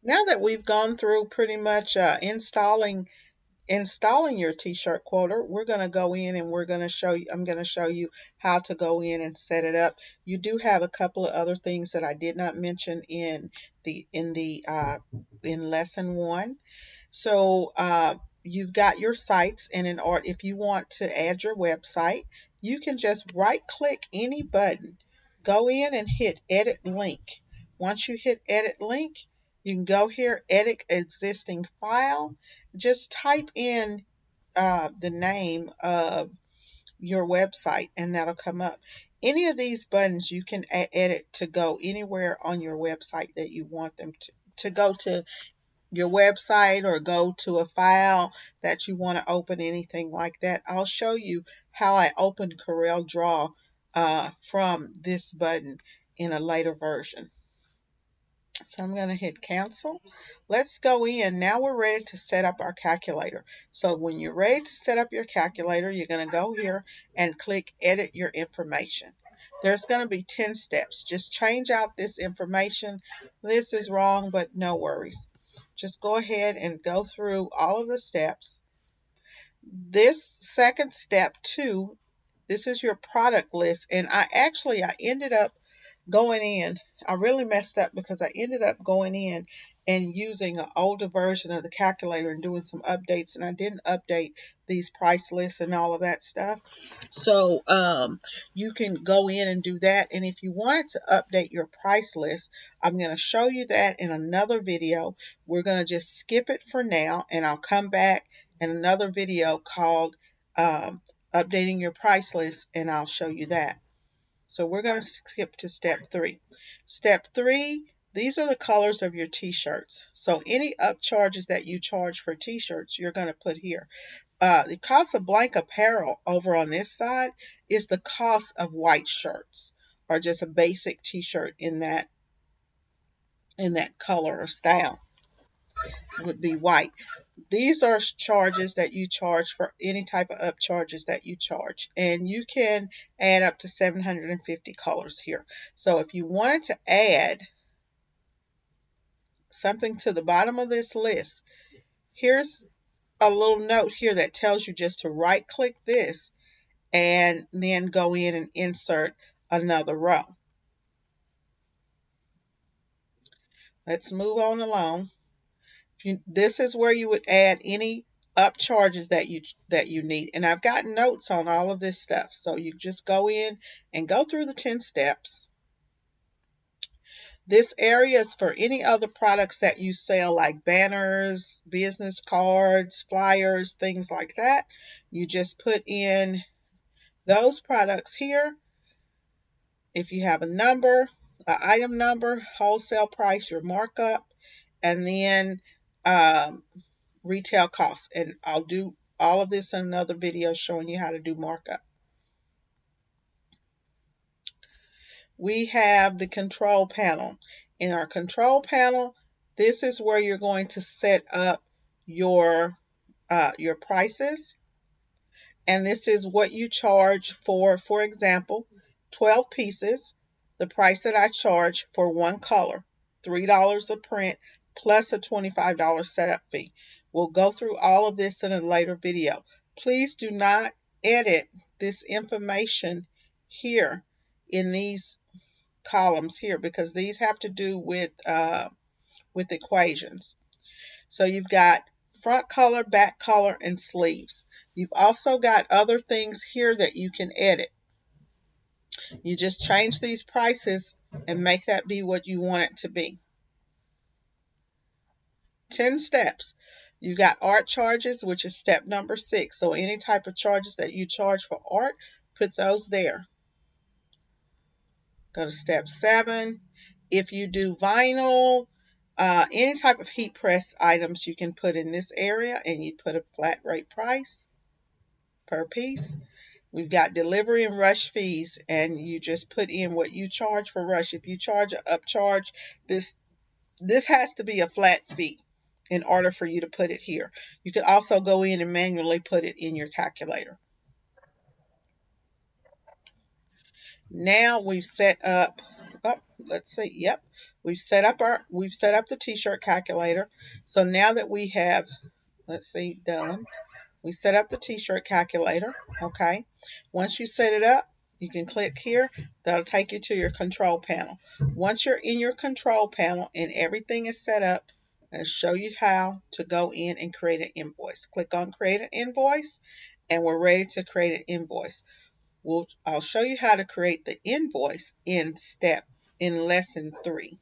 Now that we've gone through pretty much installing your t-shirt quoter, we're going to go in and I'm going to show you how to go in and set it up. You do have a couple of other things that I did not mention in lesson 1. So you've got your sites, and if you want to add your website, you can just right click any button, go in and hit edit link. Once you hit edit link, you can go here, edit existing file, just type in the name of your website and that'll come up. Any of these buttons you can edit to go anywhere on your website that you want them to go to your website or go to a file that you want to open, anything like that. I'll show you how I opened CorelDRAW from this button in a later version. So I'm going to hit cancel. Let's go in. Now we're ready to set up our calculator. So when you're ready to set up your calculator, you're going to go here and click edit your information. There's going to be 10 steps. Just change out this information. This is wrong, but no worries. Just go ahead and go through all of the steps. This second step 2, this is your product list, and I ended up going in. I really messed up because I ended up going in and using an older version of the calculator and doing some updates, and I didn't update these price lists and all of that stuff. So you can go in and do that, and if you wanted to update your price list, I'm going to show you that in another video. We're going to just skip it for now, and I'll come back in another video called updating your price list, and I'll show you that. So we're going to skip to step 3. Step 3, these are the colors of your t-shirts. So any upcharges that you charge for t-shirts, you're going to put here. The cost of blank apparel over on this side is the cost of white shirts, or just a basic t-shirt in that color or style would be white. These are charges that you charge for any type of upcharges that you charge, and you can add up to 750 colors here. So if you wanted to add something to the bottom of this list, here's a little note here that tells you just to right click this and then go in and insert another row. Let's move on along. This is where you would add any upcharges that you need, and I've got notes on all of this stuff, so you just go in and go through the 10 steps. This area is for any other products that you sell, like banners, business cards, flyers, things like that. You just put in those products here. If you have a number, an item number, wholesale price, your markup, and then retail costs. And I'll do all of this in another video showing you how to do markup. We have the control panel. In our control panel, this is where you're going to set up your prices. And this is what you charge for example, 12 pieces. The price that I charge for one color, $3 a print, plus a $25 setup fee. We'll go through all of this in a later video. Please do not edit this information here in these columns here, because these have to do with equations. So you've got front color, back color, and sleeves. You've also got other things here that you can edit. You just change these prices and make that be what you want it to be. 10 steps. You've got art charges, which is step number 6. So any type of charges that you charge for art, put those there. Go to step 7. If you do vinyl, any type of heat press items you can put in this area, and you put a flat rate price per piece. We've got delivery and rush fees, and you just put in what you charge for rush. If you charge an upcharge, this has to be a flat fee in order for you to put it here. You could also go in and manually put it in your calculator. Now we've set up Oh, let's see. Yep. We've set up the t-shirt calculator. So now that we have, let's see, done. We set up the t-shirt calculator. Okay. Once you set it up, you can click here. That'll take you to your control panel. Once you're in your control panel and everything is set up, I'll show you how to go in and create an invoice. Click on create an invoice and we're ready to create an invoice. I'll show you how to create the invoice in lesson 3.